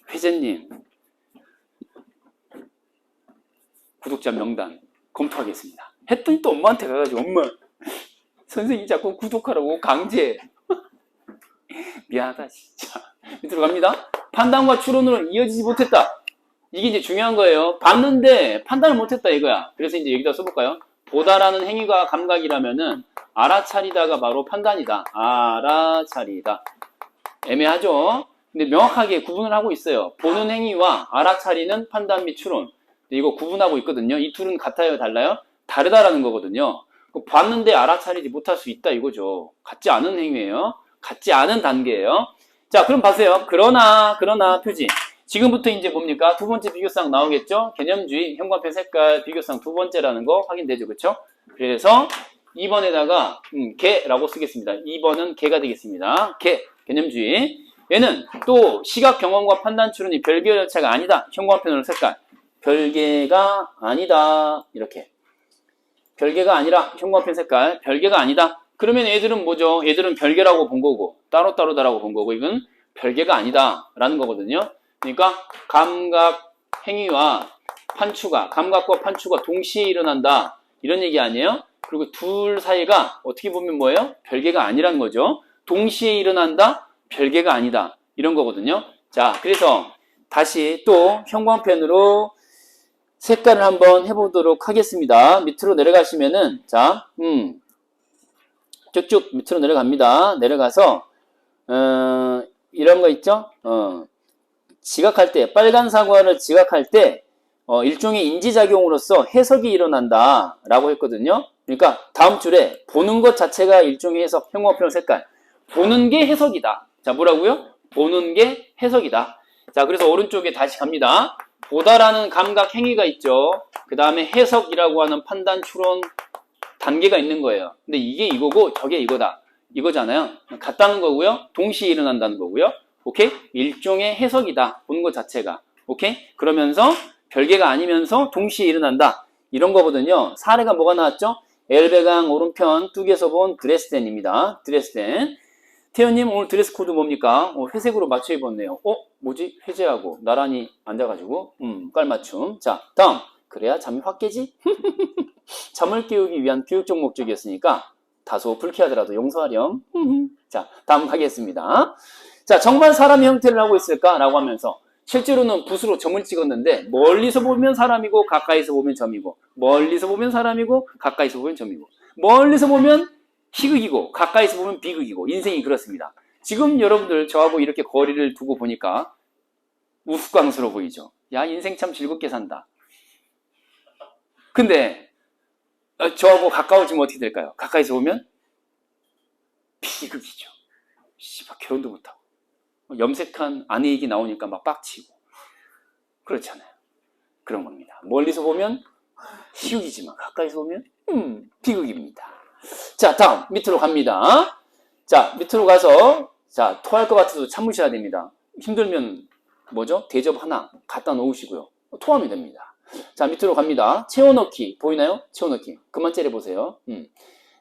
회장님, 구독자 명단 검토하겠습니다. 했더니 또 엄마한테 가가지고 엄마, 선생님이 자꾸 구독하라고 강제. 미안하다 진짜. 밑으로 갑니다. 판단과 추론으로 이어지지 못했다. 이게 이제 중요한 거예요. 봤는데 판단을 못했다 이거야. 그래서 이제 여기다 써볼까요? 보다라는 행위가 감각이라면은 알아차리다가 바로 판단이다. 알아차리다. 애매하죠? 근데 명확하게 구분을 하고 있어요. 보는 행위와 알아차리는 판단 및 추론. 이거 구분하고 있거든요. 이 둘은 같아요? 달라요? 다르다라는 거거든요. 봤는데 알아차리지 못할 수 있다 이거죠. 같지 않은 행위예요. 같지 않은 단계예요. 자, 그럼 봐세요. 그러나 표지. 지금부터 이제 뭡니까? 두 번째 비교상 나오겠죠? 개념주의, 형광펜 색깔 비교상 두 번째라는 거 확인되죠? 그쵸? 그래서 2번에다가 개라고 쓰겠습니다. 2번은 개가 되겠습니다. 개, 개념주의. 얘는 또 시각 경험과 판단 추론이 별개 절차가 아니다. 형광펜으로 색깔. 별개가 아니다. 이렇게. 별개가 아니라 형광펜 색깔. 별개가 아니다. 그러면 얘들은 뭐죠? 얘들은 별개라고 본 거고 따로따로다라고 본 거고 이건 별개가 아니다 라는 거거든요. 그러니까 감각 행위와 판추가 감각과 판추가 동시에 일어난다 이런 얘기 아니에요? 그리고 둘 사이가 어떻게 보면 뭐예요? 별개가 아니라는 거죠. 동시에 일어난다? 별개가 아니다 이런 거거든요. 자, 그래서 다시 또 형광펜으로 색깔을 한번 해보도록 하겠습니다. 밑으로 내려가시면은 자, 쭉쭉 밑으로 내려갑니다. 내려가서 이런 거 있죠? 지각할 때 빨간 사과를 지각할 때 일종의 인지작용으로서 해석이 일어난다 라고 했거든요. 그러니까 다음 줄에 보는 것 자체가 일종의 해석, 형광펜 색깔. 보는 게 해석이다. 자, 뭐라고요? 보는 게 해석이다. 자, 그래서 오른쪽에 다시 갑니다. 보다라는 감각 행위가 있죠. 그 다음에 해석이라고 하는 판단, 추론 단계가 있는 거예요. 근데 이게 이거고 저게 이거다. 이거잖아요. 같다는 거고요. 동시에 일어난다는 거고요. 오케이? 일종의 해석이다. 보는 것 자체가. 오케이? 그러면서 별개가 아니면서 동시에 일어난다. 이런 거거든요. 사례가 뭐가 나왔죠? 엘베강 오른편 뚝에서 본 드레스덴입니다. 드레스덴. 태연님 오늘 드레스 코드 뭡니까? 회색으로 맞춰 입었네요. 뭐지? 회제하고 나란히 앉아가지고 깔맞춤. 자, 다음. 그래야 잠이 확 깨지? 잠을 깨우기 위한 교육적 목적이었으니까 다소 불쾌하더라도 용서하렴. 자, 다음 가겠습니다. 자, 정말 사람의 형태를 하고 있을까라고 하면서 실제로는 붓으로 점을 찍었는데 멀리서 보면 사람이고 가까이서 보면 점이고 멀리서 보면 사람이고 가까이서 보면 점이고 멀리서 보면 희극이고 가까이서 보면 비극이고 인생이 그렇습니다. 지금 여러분들 저하고 이렇게 거리를 두고 보니까 우스꽝스러워 보이죠? 야, 인생 참 즐겁게 산다. 근데 저하고 가까워지면 어떻게 될까요? 가까이서 보면 비극이죠. 씨발 결혼도 못하고 염색한 아내 얘기 나오니까 막 빡치고 그렇잖아요. 그런 겁니다. 멀리서 보면 희극이지만 가까이서 보면 비극입니다. 자, 다음 밑으로 갑니다. 자, 밑으로 가서 자, 토할 것 같아도 참으셔야 됩니다. 힘들면 뭐죠? 대접 하나 갖다 놓으시고요. 토하면 됩니다. 자, 밑으로 갑니다. 채워넣기 보이나요? 채워넣기 그만 째려보세요.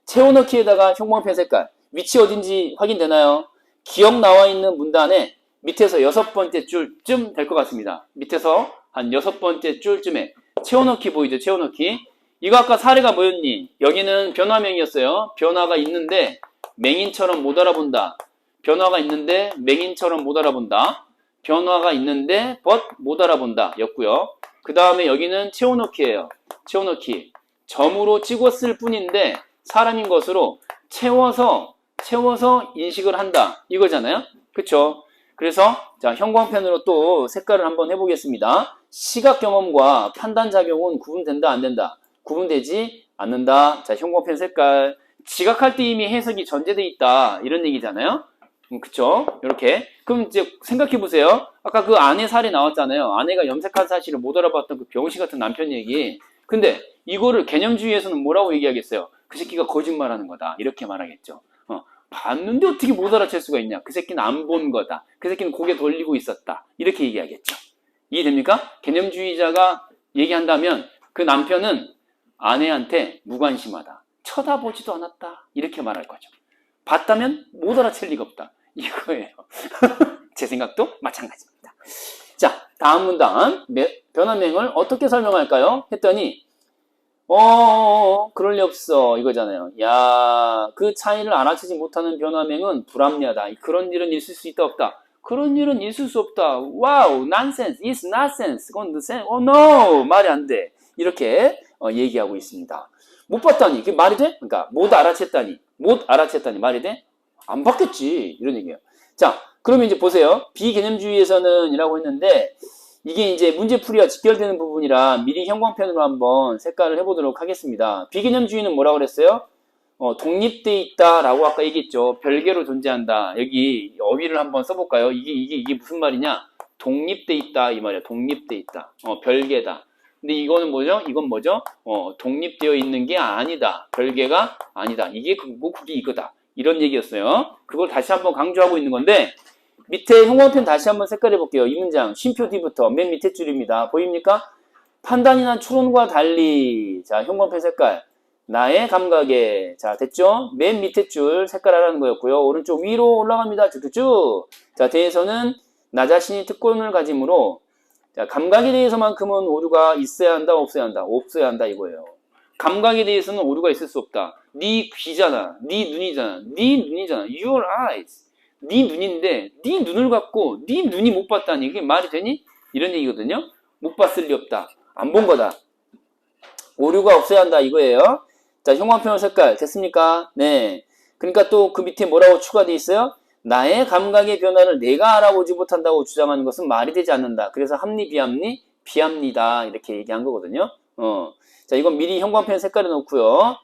채워넣기에다가 형광펜 색깔 위치 어딘지 확인되나요? 기억 나와 있는 문단에 밑에서 6번째 줄쯤 될 것 같습니다. 밑에서 한 6번째 줄쯤에 채워넣기 보이죠? 채워넣기. 이거 아까 사례가 뭐였니? 여기는 변화명이었어요. 변화가 있는데 맹인처럼 못 알아본다. 변화가 있는데 맹인처럼 못 알아본다. 변화가 있는데 못 알아본다 였고요. 그 다음에 여기는 채워넣기예요. 채워넣기. 점으로 찍었을 뿐인데 사람인 것으로 채워서 인식을 한다. 이거잖아요. 그쵸? 그래서 자, 형광펜으로 또 색깔을 한번 해보겠습니다. 시각 경험과 판단 작용은 구분된다 안 된다? 구분되지 않는다. 자, 형광펜 색깔. 지각할 때 이미 해석이 전제돼 있다. 이런 얘기잖아요. 그쵸? 이렇게. 그럼 이제 생각해 보세요. 아까 그 아내 사례 나왔잖아요. 아내가 염색한 사실을 못 알아봤던 그 병신 같은 남편 얘기. 근데 이거를 개념주의에서는 뭐라고 얘기하겠어요? 그 새끼가 거짓말하는 거다. 이렇게 말하겠죠. 봤는데 어떻게 못 알아챌 수가 있냐? 그 새끼는 안 본 거다. 그 새끼는 고개 돌리고 있었다. 이렇게 얘기하겠죠. 이해됩니까? 개념주의자가 얘기한다면 그 남편은 아내한테 무관심하다. 쳐다보지도 않았다. 이렇게 말할 거죠. 봤다면 못 알아챌 리가 없다. 이거예요. 제 생각도 마찬가지입니다. 자. 다음 문단 변화명을 어떻게 설명할까요? 했더니 그럴 리 없어 이거잖아요. 야, 그 차이를 알아채지 못하는 변화명은 불합리하다. 그런 일은 있을 수 있다 없다. 그런 일은 있을 수 없다. 와우, nonsense, it's nonsense. 그건 nonsense. no, 말이 안 돼. 이렇게 얘기하고 있습니다. 못 봤다니, 그게 말이 돼? 그러니까 못 알아챘다니 말이 돼? 안 봤겠지. 이런 얘기예요. 자, 그러면 이제 보세요. 비개념주의에서는 이라고 했는데 이게 이제 문제풀이와 직결되는 부분이라 미리 형광펜으로 한번 색깔을 해보도록 하겠습니다. 비개념주의는 뭐라고 그랬어요? 독립돼 있다라고 아까 얘기했죠. 별개로 존재한다. 여기 어휘를 한번 써볼까요? 이게 무슨 말이냐? 독립돼 있다 이 말이야. 독립돼 있다. 별개다. 근데 이거는 뭐죠? 이건 뭐죠? 독립되어 있는 게 아니다. 별개가 아니다. 이게 그게 이거다. 이런 얘기였어요. 그걸 다시 한번 강조하고 있는 건데 밑에 형광펜 다시 한번 색깔해 볼게요. 이 문장 쉼표 뒤부터 맨 밑에 줄입니다. 보입니까? 판단이나 추론과 달리 자 형광펜 색깔 나의 감각에 자 됐죠? 맨 밑에 줄 색깔하라는 거였고요. 오른쪽 위로 올라갑니다. 쭉쭉쭉 자 대해서는 나 자신이 특권을 가짐으로 자 감각에 대해서만큼은 오류가 있어야 한다 없어야 한다 없어야 한다 이거예요. 감각에 대해서는 오류가 있을 수 없다. 네 귀잖아. 네 눈이잖아. Your eyes. 네 눈인데 네 눈을 갖고 네 눈이 못 봤다니 이게 말이 되니? 이런 얘기거든요. 못 봤을 리 없다. 안 본 거다. 오류가 없어야 한다 이거예요. 자, 형광펜 색깔 됐습니까? 네. 그러니까 또 그 밑에 뭐라고 추가되어 있어요? 나의 감각의 변화를 내가 알아보지 못한다고 주장하는 것은 말이 되지 않는다. 그래서 합리, 비합리, 비합리다 이렇게 얘기한 거거든요. 자, 이건 미리 형광펜 색깔에 놓고요.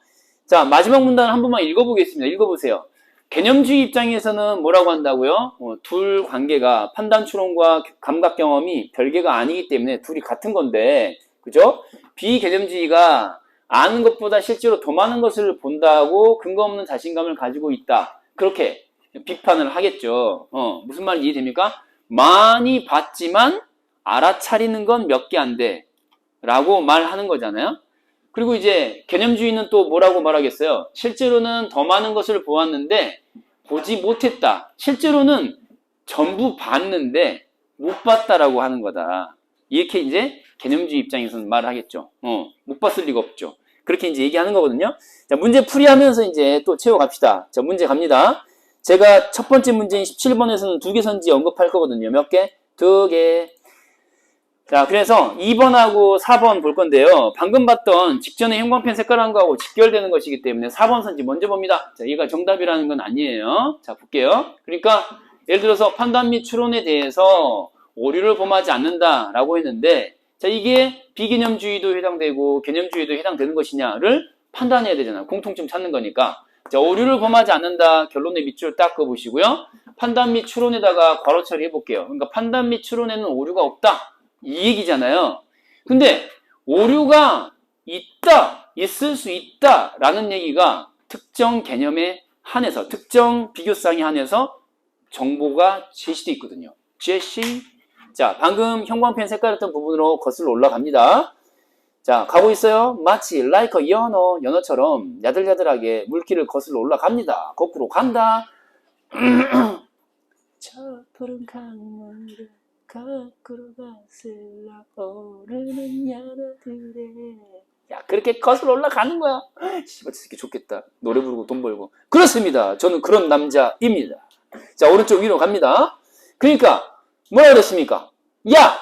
자, 마지막 문단을 한 번만 읽어보겠습니다. 읽어보세요. 개념주의 입장에서는 뭐라고 한다고요? 둘 관계가 판단 추론과 감각 경험이 별개가 아니기 때문에 둘이 같은 건데, 그죠? 비개념주의가 아는 것보다 실제로 더 많은 것을 본다고 근거 없는 자신감을 가지고 있다. 그렇게 비판을 하겠죠. 무슨 말인지 이해됩니까? 많이 봤지만 알아차리는 건 몇 개 안 돼. 라고 말하는 거잖아요. 그리고 이제 개념주의는 또 뭐라고 말하겠어요? 실제로는 더 많은 것을 보았는데 보지 못했다. 실제로는 전부 봤는데 못 봤다라고 하는 거다. 이렇게 이제 개념주의 입장에서는 말을 하겠죠. 못 봤을 리가 없죠. 그렇게 이제 얘기하는 거거든요. 자, 문제 풀이하면서 이제 또 채워갑시다. 자, 문제 갑니다. 제가 첫 번째 문제인 17번에서는 2개 선지 언급할 거거든요. 몇 개? 2개. 자, 그래서 2번하고 4번 볼 건데요. 방금 봤던 직전에 형광펜 색깔한 거하고 직결되는 것이기 때문에 4번 선지 먼저 봅니다. 자, 얘가 정답이라는 건 아니에요. 자, 볼게요. 그러니까 예를 들어서 판단 및 추론에 대해서 오류를 범하지 않는다라고 했는데 자, 이게 비개념주의도 해당되고 개념주의도 해당되는 것이냐를 판단해야 되잖아요. 공통점 찾는 거니까. 자, 오류를 범하지 않는다. 결론의 밑줄 딱 그어보시고요. 판단 및 추론에다가 괄호 처리해 볼게요. 그러니까 판단 및 추론에는 오류가 없다. 이 얘기잖아요. 근데 오류가 있다, 있을 수 있다 라는 얘기가 특정 개념에 한해서 특정 비교쌍에 한해서 정보가 제시되어 있거든요. 제시. 자, 방금 형광펜 색깔했던 부분으로 거슬러 올라갑니다. 자, 가고 있어요. 마치 like a 연어처럼 야들야들하게 물길을 거슬러 올라갑니다. 거꾸로 간다. 저 푸른 강물을 거꾸로 거슬러 오르는 연어들의 야, 그렇게 거슬러 올라가는 거야. 씨발, 진짜 좋겠다. 노래 부르고 돈 벌고. 그렇습니다. 저는 그런 남자입니다. 자, 오른쪽 위로 갑니다. 그러니까 뭐라 그랬습니까? 야!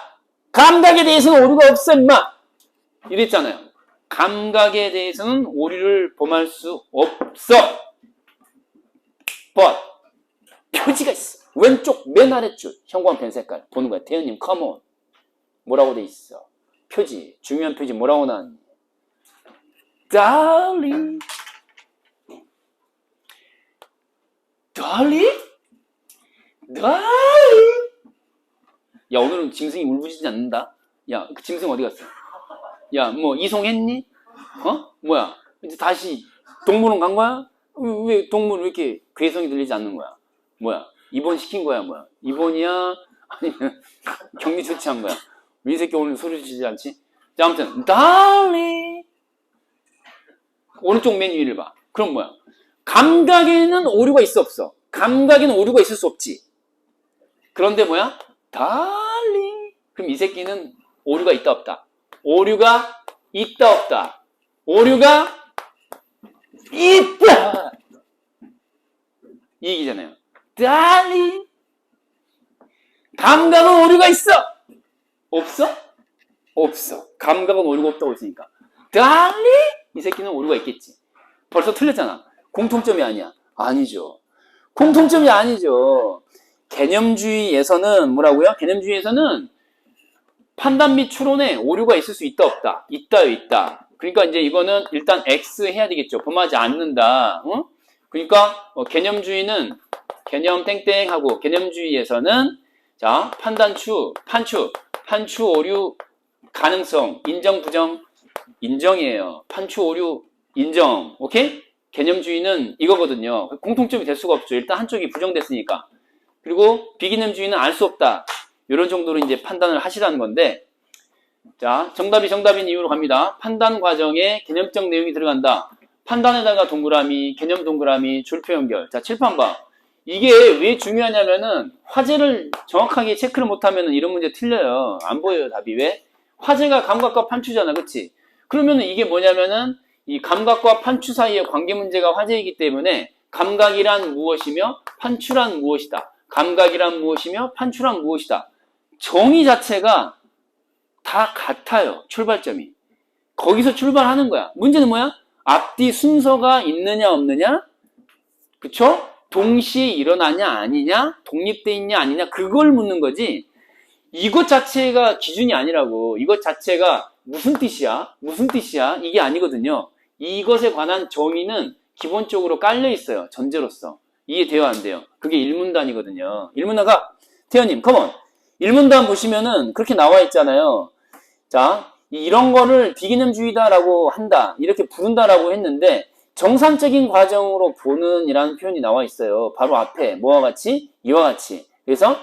감각에 대해서는 오류가 없어, 임마! 이랬잖아요. 감각에 대해서는 오류를 범할 수 없어. But 표지가 있어. 왼쪽 맨 아래줄 형광펜 색깔 보는 거야. 태연님 컴온. 뭐라고 돼 있어? 표지. 중요한 표지 뭐라고 나왔니? Darling. Darling? Darling? 야, 오늘은 짐승이 울부짖지 않는다. 야, 그 짐승 어디 갔어? 야, 뭐 이송했니? 뭐야? 이제 다시 동물원 간 거야? 왜 동물 왜 이렇게 괴성이 들리지 않는 거야? 뭐야? 입원시킨 거야, 뭐야? 입원이야? 아니면 격리 조치한 거야? 이 새끼 오늘 소리 지르지 않지? 자, 아무튼 darling. 오른쪽 맨 위를 봐. 그럼 뭐야? 감각에는 오류가 있어 없어? 감각에는 오류가 있을 수 없지. 그런데 뭐야? darling. 그럼 이 새끼는 오류가 있다 없다? 오류가 있다 없다? 오류가 있다! 이 얘기잖아요. 달리 감각은 오류가 있어! 없어? 없어. 감각은 오류가 없다고 했으니까. 달리 이 새끼는 오류가 있겠지. 벌써 틀렸잖아. 공통점이 아니야. 아니죠. 공통점이 아니죠. 개념주의에서는 뭐라고요? 개념주의에서는 판단 및 추론에 오류가 있을 수 있다 없다? 있다요 있다. 그러니까 이제 이거는 일단 X 해야 되겠죠. 범하지 않는다. 어? 그러니까 개념주의는 개념 땡땡 하고 개념주의에서는 자 판단추, 판추 오류 가능성 인정 부정 인정이에요. 판추 오류 인정. 오케이? 개념주의는 이거거든요. 공통점이 될 수가 없죠. 일단 한쪽이 부정됐으니까. 그리고 비개념주의는 알 수 없다. 이런 정도로 이제 판단을 하시라는 건데, 자, 정답인 이유로 갑니다. 판단 과정에 개념적 내용이 들어간다. 판단에다가 동그라미, 개념 동그라미, 줄표 연결. 자, 칠판 봐. 이게 왜 중요하냐면은 화제를 정확하게 체크를 못하면은 이런 문제 틀려요. 안 보여요, 답이. 왜? 화제가 감각과 판추잖아, 그치? 그러면은 이게 뭐냐면은 이 감각과 판추 사이의 관계 문제가 화제이기 때문에 감각이란 무엇이며 판추란 무엇이다. 감각이란 무엇이며 판추란 무엇이다. 정의 자체가 다 같아요. 출발점이. 거기서 출발하는 거야. 문제는 뭐야? 앞뒤 순서가 있느냐 없느냐? 그쵸? 동시에 일어나냐 아니냐? 독립돼 있냐 아니냐? 그걸 묻는 거지. 이것 자체가 기준이 아니라고. 이것 자체가 무슨 뜻이야? 무슨 뜻이야? 이게 아니거든요. 이것에 관한 정의는 기본적으로 깔려 있어요. 전제로서. 이해돼요? 안 돼요? 그게 일문단이거든요. 일문단가 태연님 컴온. 일문단 보시면은 그렇게 나와 있잖아요. 자, 이런 거를 비개념주의다라고 한다. 이렇게 부른다라고 했는데 정상적인 과정으로 보는 이라는 표현이 나와 있어요. 바로 앞에 뭐와 같이? 이와 같이. 그래서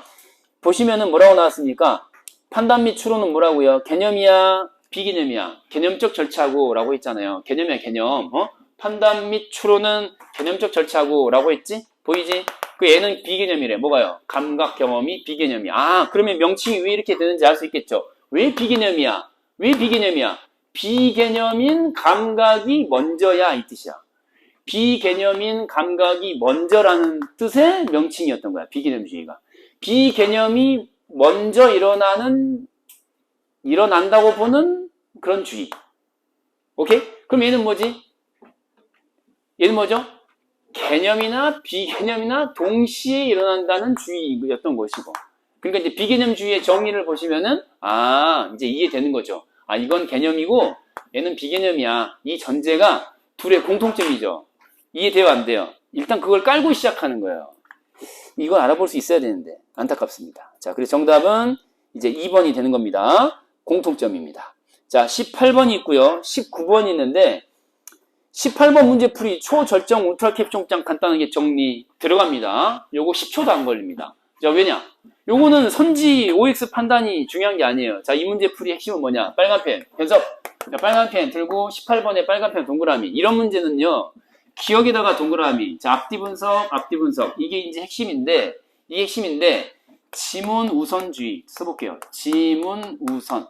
보시면은 뭐라고 나왔습니까? 판단 및 추론은 뭐라고요? 개념이야? 비개념이야? 개념적 절차고 라고 했잖아요. 개념이야 개념. 판단 및 추론은 개념적 절차고 라고 했지? 보이지? 그 얘는 비개념이래. 뭐가요? 감각 경험이 비개념이야. 아, 그러면 명칭이 왜 이렇게 되는지 알 수 있겠죠? 왜 비개념이야? 왜 비개념이야? 비개념인 감각이 먼저야 이 뜻이야. 비개념인 감각이 먼저라는 뜻의 명칭이었던 거야. 비개념주의가. 비개념이 먼저 일어난다고 보는 그런 주의. 오케이? 그럼 얘는 뭐지? 얘는 뭐죠? 개념이나 비개념이나 동시에 일어난다는 주의였던 것이고. 그러니까 이제 비개념주의의 정의를 보시면은, 아, 이제 이해되는 거죠. 아, 이건 개념이고, 얘는 비개념이야. 이 전제가 둘의 공통점이죠. 이해돼요, 안 돼요? 일단 그걸 깔고 시작하는 거예요. 이걸 알아볼 수 있어야 되는데, 안타깝습니다. 자, 그래서 정답은 이제 2번이 되는 겁니다. 공통점입니다. 자, 18번이 있고요. 19번이 있는데, 18번 문제풀이 초절정 울트라 캡tion장 간단하게 정리 들어갑니다. 요거 10초도 안 걸립니다. 자, 왜냐? 요거는 선지 OX 판단이 중요한 게 아니에요. 자, 이 문제풀이 핵심은 뭐냐? 빨간 펜, 연습. 자, 빨간 펜 들고 18번에 빨간 펜 동그라미. 이런 문제는요. 기억에다가 동그라미. 자, 앞뒤 분석, 앞뒤 분석. 이게 이제 핵심인데, 이게 핵심인데 지문 우선주의 써볼게요. 지문 우선.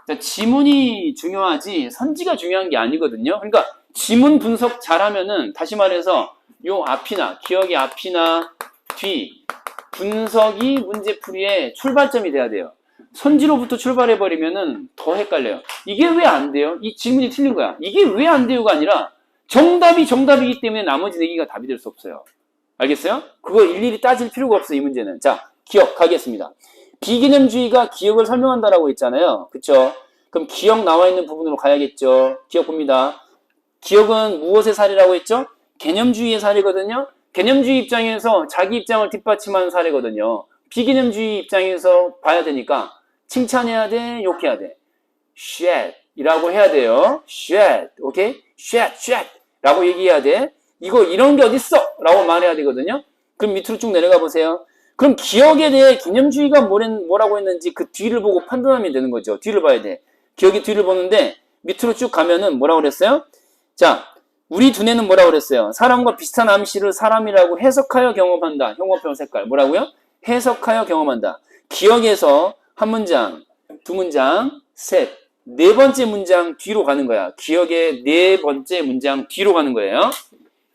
자, 지문이 중요하지 선지가 중요한 게 아니거든요. 그러니까 지문 분석 잘하면은 다시 말해서 요 앞이나 기억의 앞이나 뒤 분석이 문제풀이의 출발점이 돼야 돼요. 선지로부터 출발해버리면은 더 헷갈려요. 이게 왜 안 돼요? 이 질문이 틀린 거야. 이게 왜 안 돼요가 아니라 정답이 정답이기 때문에 나머지 4개가 답이 될 수 없어요. 알겠어요? 그거 일일이 따질 필요가 없어요. 이 문제는. 자, 기억 가겠습니다. 비개념주의가 기억을 설명한다라고 했잖아요. 그쵸? 그럼 기억 나와 있는 부분으로 가야겠죠. 기억 봅니다. 기억은 무엇의 사례라고 했죠? 개념주의의 사례거든요. 개념주의 입장에서 자기 입장을 뒷받침하는 사례거든요. 비개념주의 입장에서 봐야 되니까 칭찬해야 돼, 욕해야 돼. shit 이라고 해야 돼요. shit, 오케이? shit 라고 얘기해야 돼. 이거 이런 게 어딨어? 라고 말해야 되거든요. 그럼 밑으로 쭉 내려가 보세요. 그럼 기억에 대해 개념주의가 뭐라고 했는지 그 뒤를 보고 판단하면 되는 거죠. 뒤를 봐야 돼. 기억의 뒤를 보는데 밑으로 쭉 가면은 뭐라고 그랬어요? 자, 우리 두뇌는 뭐라고 그랬어요? 사람과 비슷한 암시를 사람이라고 해석하여 경험한다. 형광펜 색깔. 뭐라고요? 해석하여 경험한다. 기억에서 한 문장, 두 문장, 셋. 네 번째 문장 뒤로 가는 거야. 기억의 네 번째 문장 뒤로 가는 거예요.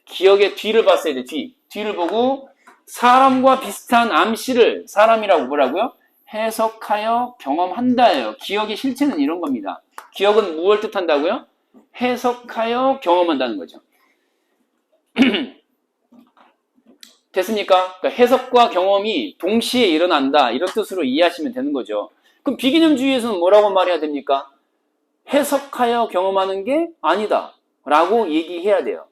기억의 뒤를 봤어야 돼, 뒤. 뒤를 보고 사람과 비슷한 암시를 사람이라고 뭐라고요? 해석하여 경험한다예요. 기억의 실체는 이런 겁니다. 기억은 무엇을 뜻한다고요? 해석하여 경험한다는 거죠. 됐습니까? 그러니까 해석과 경험이 동시에 일어난다. 이런 뜻으로 이해하시면 되는 거죠. 그럼 비개념주의에서는 뭐라고 말해야 됩니까? 해석하여 경험하는 게 아니다. 라고 얘기해야 돼요.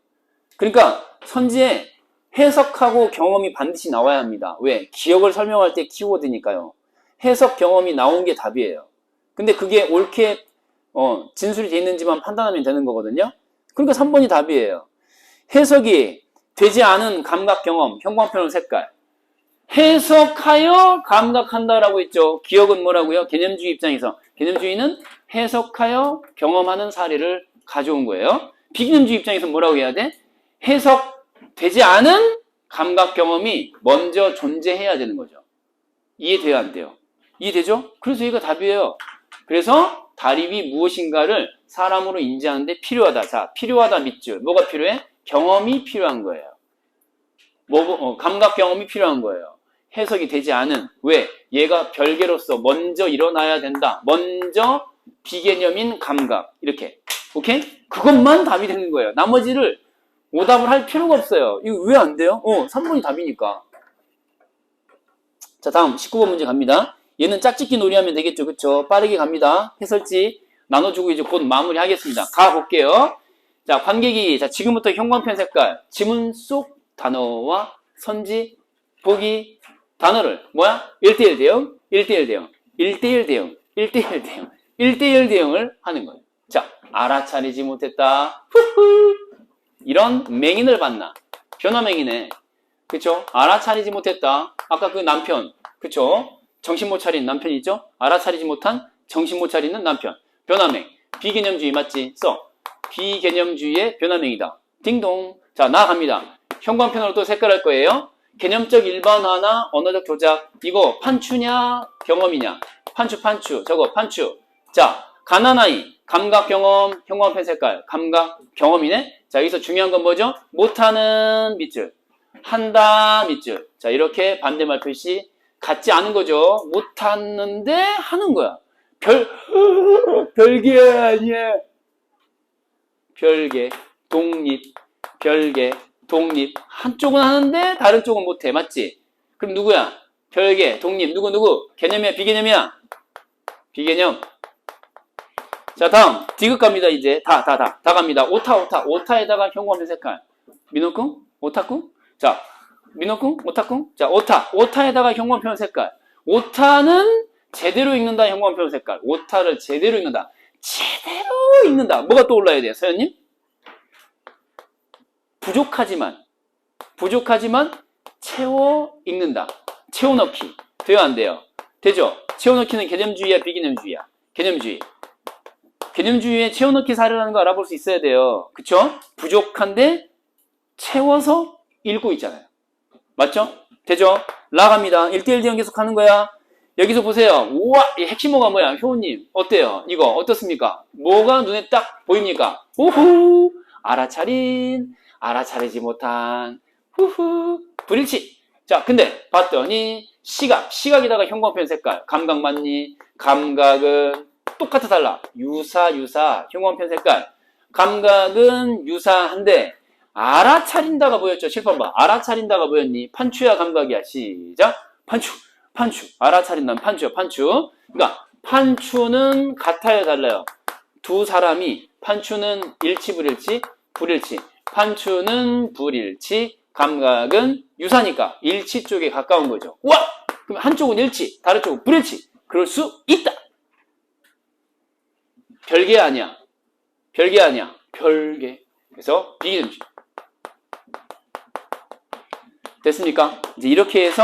그러니까 선지에 해석하고 경험이 반드시 나와야 합니다. 왜? 기억을 설명할 때 키워드니까요. 해석 경험이 나온 게 답이에요. 근데 그게 옳게 진술이 되어 있는지만 판단하면 되는 거거든요. 그러니까 3번이 답이에요. 해석이 되지 않은 감각 경험, 형광펜으로 색깔. 해석하여 감각한다라고 했죠. 기억은 뭐라고요? 개념주의 입장에서. 개념주의는 해석하여 경험하는 사례를 가져온 거예요. 비개념주의 입장에서 뭐라고 해야 돼? 해석되지 않은 감각 경험이 먼저 존재해야 되는 거죠. 이해돼야 안 돼요? 이해되죠? 그래서 이거 답이에요. 그래서 다립이 무엇인가를 사람으로 인지하는데 필요하다. 자, 필요하다 밑줄. 뭐가 필요해? 경험이 필요한 거예요. 감각 경험이 필요한 거예요. 해석이 되지 않은. 왜? 얘가 별개로서 먼저 일어나야 된다. 먼저 비개념인 감각. 이렇게. 오케이? 그것만 답이 되는 거예요. 나머지를 오답을 할 필요가 없어요. 이거 왜 안 돼요? 3번이 답이니까. 자, 다음 19번 문제 갑니다. 얘는 짝짓기 놀이하면 되겠죠. 그쵸? 빠르게 갑니다. 해설지 나눠주고 이제 곧 마무리 하겠습니다. 가볼게요. 자, 관객이, 자, 지금부터 형광펜 색깔, 지문 속 단어와 선지, 보기, 단어를, 뭐야? 1대1 대응, 1대1 대응, 1대1 대응, 1대1 대응, 1대1 대응을 하는 거예요. 자, 알아차리지 못했다. 후후. 이런 맹인을 봤나? 변화맹이네. 그쵸? 알아차리지 못했다. 아까 그 남편. 그쵸? 정신 못 차린 남편 있죠? 알아차리지 못한 정신 못 차리는 남편. 변화맹. 비개념주의 맞지? 써. 비개념주의의 변화맹이다. 딩동. 자, 나갑니다. 형광펜으로 또 색깔할 거예요. 개념적 일반화나 언어적 조작. 이거 판추냐? 경험이냐? 판추. 저거 판추. 자, 가난아이. 감각 경험. 형광펜 색깔. 감각 경험이네. 자, 여기서 중요한 건 뭐죠? 못하는 밑줄. 한다 밑줄. 자, 이렇게 반대말 표시 같지 않은 거죠. 못하는데 하는 거야. 별개 아니야. 별개, 독립, 별개, 독립. 한쪽은 하는데 다른 쪽은 못해. 맞지? 그럼 누구야? 별개, 독립, 누구? 개념이야, 비개념이야? 비개념. 자, 다음. 디귿 갑니다, 이제. 다 갑니다. 오타에다가 형광펜 색깔. 민호쿵? 오타쿵? 자, 민호쿵? 오타쿵? 자, 오타에다가 형광펜 색깔. 오타는 제대로 읽는다, 형광펜 색깔. 오타를 제대로 읽는다. 제대로 읽는다. 뭐가 떠올라야 돼요, 서현님? 부족하지만 채워 읽는다. 채워 넣기. 돼요, 안 돼요? 되죠? 채워 넣기는 개념주의야, 비개념주의야? 개념주의. 개념주의에 채워 넣기 사례라는 거 알아볼 수 있어야 돼요. 그쵸? 부족한데 채워서 읽고 있잖아요. 맞죠? 되죠? 나갑니다. 1대1 대응 계속 하는 거야. 여기서 보세요. 우와! 이 핵심어가 뭐야? 효우님. 어때요? 이거 어떻습니까? 뭐가 눈에 딱 보입니까? 우후! 알아차리지 못한, 후후! 불일치. 자, 근데 봤더니 시각에다가 형광펜 색깔. 감각 맞니? 감각은 똑같아 달라. 유사, 형광펜 색깔. 감각은 유사한데 알아차린다가 보였죠? 7번 봐. 알아차린다가 보였니? 판추야, 감각이야. 시작. 판추. 알아차린다는 판추야, 판추. 그러니까 판추는 같아요, 달라요? 두 사람이 판추는 일치, 불일치. 판추는 불일치. 감각은 유사니까 일치 쪽에 가까운 거죠. 와! 그럼 한쪽은 일치, 다른 쪽은 불일치. 그럴 수 있다. 별개 아니야. 별개. 그래서 비개념주의. 됐습니까? 이제 이렇게 해서